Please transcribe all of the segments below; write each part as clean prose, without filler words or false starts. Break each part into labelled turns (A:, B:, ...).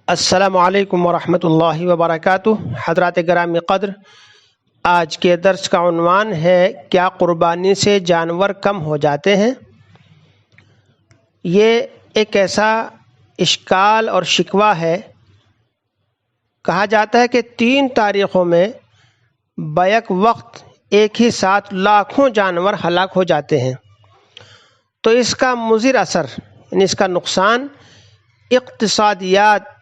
A: السلام علیکم ورحمۃ اللہ وبرکاتہ۔ حضرات گرامی قدر، آج کے درس کا عنوان ہے کیا قربانی سے جانور کم ہو جاتے ہیں؟ یہ ایک ایسا اشکال اور شکوہ ہے۔ کہا جاتا ہے کہ 3 تاریخوں میں بیک وقت ایک ہی ساتھ لاکھوں جانور ہلاک ہو جاتے ہیں، تو اس کا مضر اثر یعنی اس کا نقصان اقتصادیات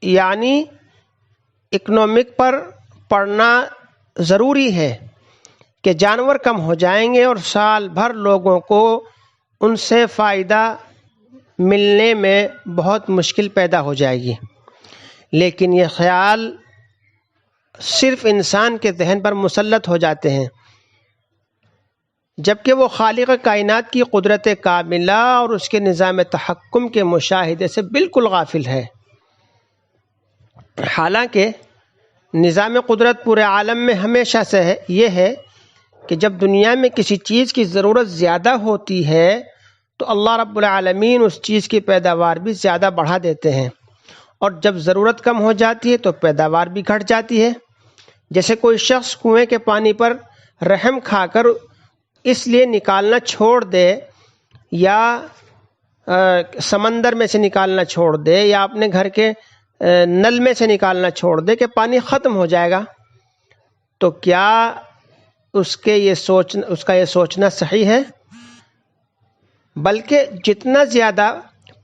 A: یعنی اکنامک پر پڑنا ضروری ہے کہ جانور کم ہو جائیں گے اور سال بھر لوگوں کو ان سے فائدہ ملنے میں بہت مشکل پیدا ہو جائے گی۔ لیکن یہ خیال صرف انسان کے ذہن پر مسلط ہو جاتے ہیں، جبکہ وہ خالق کائنات کی قدرت کاملہ اور اس کے نظام تحکم کے مشاہدے سے بالکل غافل ہے۔ حالانکہ نظام قدرت پورے عالم میں ہمیشہ سے یہ ہے کہ جب دنیا میں کسی چیز کی ضرورت زیادہ ہوتی ہے تو اللہ رب العالمین اس چیز کی پیداوار بھی زیادہ بڑھا دیتے ہیں، اور جب ضرورت کم ہو جاتی ہے تو پیداوار بھی گھٹ جاتی ہے۔ جیسے کوئی شخص کنویں کے پانی پر رحم کھا کر اس لیے نکالنا چھوڑ دے یا سمندر میں سے نکالنا چھوڑ دے یا اپنے گھر کے نل میں سے نکالنا چھوڑ دے کہ پانی ختم ہو جائے گا، تو کیا اس کا یہ سوچنا صحیح ہے؟ بلکہ جتنا زیادہ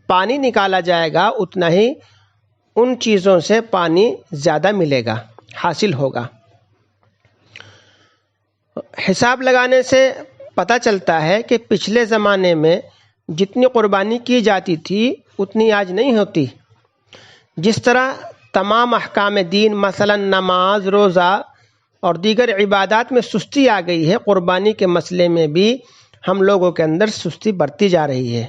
A: پانی نکالا جائے گا اتنا ہی ان چیزوں سے پانی زیادہ ملے گا، حاصل ہوگا۔ حساب لگانے سے پتہ چلتا ہے کہ پچھلے زمانے میں جتنی قربانی کی جاتی تھی اتنی آج نہیں ہوتی۔ جس طرح تمام احکام دین مثلا نماز، روزہ اور دیگر عبادات میں سستی آ گئی ہے، قربانی کے مسئلے میں بھی ہم لوگوں کے اندر سستی برتی جا رہی ہے۔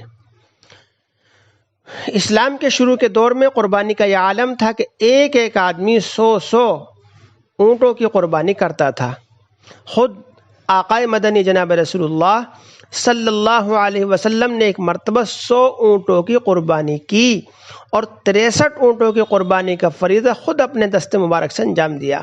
A: اسلام کے شروع کے دور میں قربانی کا یہ عالم تھا کہ ایک ایک آدمی 100 اونٹوں کی قربانی کرتا تھا۔ خود آقائے مدنی جناب رسول اللہ صلی اللہ علیہ وسلم نے ایک مرتبہ 100 اونٹوں کی قربانی کی اور 63 اونٹوں کی قربانی کا فریضہ خود اپنے دست مبارک سے انجام دیا۔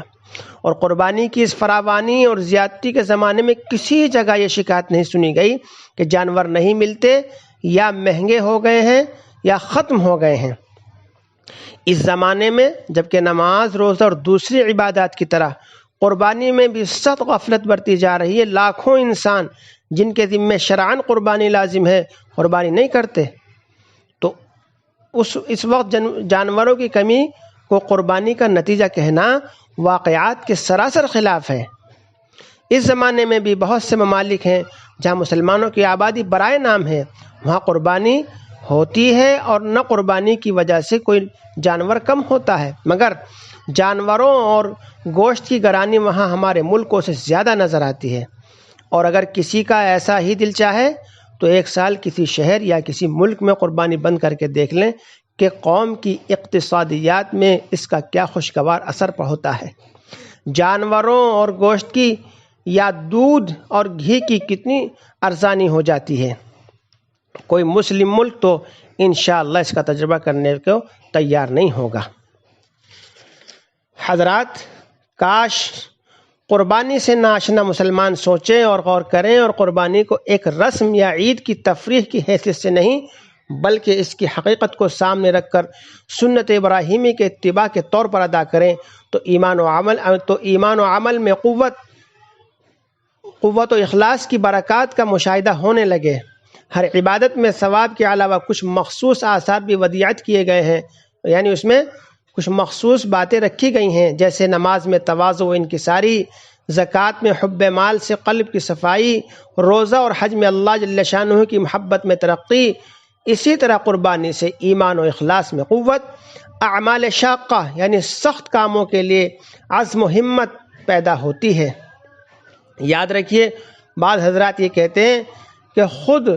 A: اور قربانی کی اس فراوانی اور زیادتی کے زمانے میں کسی جگہ یہ شکایت نہیں سنی گئی کہ جانور نہیں ملتے یا مہنگے ہو گئے ہیں یا ختم ہو گئے ہیں۔ اس زمانے میں جبکہ نماز، روزہ اور دوسری عبادات کی طرح قربانی میں بھی سخت غفلت برتی جا رہی ہے، لاکھوں انسان جن کے ذمہ شرعاً قربانی لازم ہے قربانی نہیں کرتے، تو اس وقت جانوروں کی کمی کو قربانی کا نتیجہ کہنا واقعات کے سراسر خلاف ہے۔ اس زمانے میں بھی بہت سے ممالک ہیں جہاں مسلمانوں کی آبادی برائے نام ہے، وہاں قربانی ہوتی ہے اور نہ قربانی کی وجہ سے کوئی جانور کم ہوتا ہے، مگر جانوروں اور گوشت کی گرانی وہاں ہمارے ملکوں سے زیادہ نظر آتی ہے۔ اور اگر کسی کا ایسا ہی دل چاہے تو ایک سال کسی شہر یا کسی ملک میں قربانی بند کر کے دیکھ لیں کہ قوم کی اقتصادیات میں اس کا کیا خوشگوار اثر ہوتا ہے۔ جانوروں اور گوشت کی یا دودھ اور گھی کی کتنی ارزانی ہو جاتی ہے۔ کوئی مسلم ملک تو انشاءاللہ اس کا تجربہ کرنے کو تیار نہیں ہوگا۔ حضرات، کاش قربانی سے ناآشنا مسلمان سوچیں اور غور کریں اور قربانی کو ایک رسم یا عید کی تفریح کی حیثیت سے نہیں بلکہ اس کی حقیقت کو سامنے رکھ کر سنت ابراہیمی کے اتباع کے طور پر ادا کریں تو ایمان و عمل میں قوت و اخلاص کی برکات کا مشاہدہ ہونے لگے۔ ہر عبادت میں ثواب کے علاوہ کچھ مخصوص آثار بھی ودیعت کیے گئے ہیں، یعنی اس میں کچھ مخصوص باتیں رکھی گئی ہیں، جیسے نماز میں تواضع و انکساری، زکوٰۃ میں حب مال سے قلب کی صفائی، روزہ اور حج میں اللہ جل شانہ کی محبت میں ترقی۔ اسی طرح قربانی سے ایمان و اخلاص میں قوت، اعمال شاقہ یعنی سخت کاموں کے لیے عزم و ہمت پیدا ہوتی ہے۔ یاد رکھیے، بعض حضرات یہ کہتے ہیں کہ خود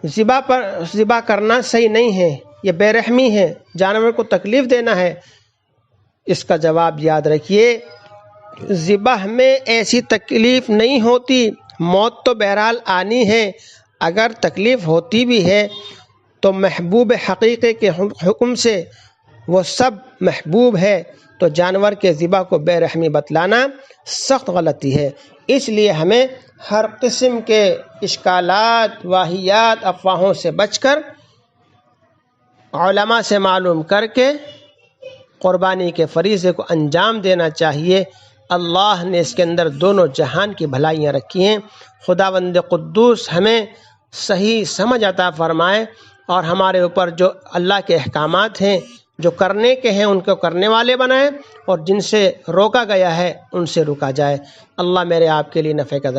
A: ذبح کرنا صحیح نہیں ہے، یہ بے رحمی ہے، جانور کو تکلیف دینا ہے۔ اس کا جواب یاد رکھیے، ذبح میں ایسی تکلیف نہیں ہوتی، موت تو بہرحال آنی ہے، اگر تکلیف ہوتی بھی ہے تو محبوب حقیقی کے حکم سے وہ سب محبوب ہے، تو جانور کے ذبح کو بے رحمی بتلانا سخت غلطی ہے۔ اس لیے ہمیں ہر قسم کے اشکالات، واہیات، افواہوں سے بچ کر علماء سے معلوم کر کے قربانی کے فریضے کو انجام دینا چاہیے۔ اللہ نے اس کے اندر دونوں جہان کی بھلائیاں رکھی ہیں۔ خداوند قدوس ہمیں صحیح سمجھ عطا فرمائے اور ہمارے اوپر جو اللہ کے احکامات ہیں جو کرنے کے ہیں ان کو کرنے والے بنائے، اور جن سے روکا گیا ہے ان سے روکا جائے۔ اللہ میرے آپ کے لیے نفع کا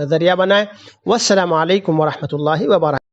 A: ذریعہ بنائے۔ والسلام علیکم ورحمۃ اللہ وبرکاتہ۔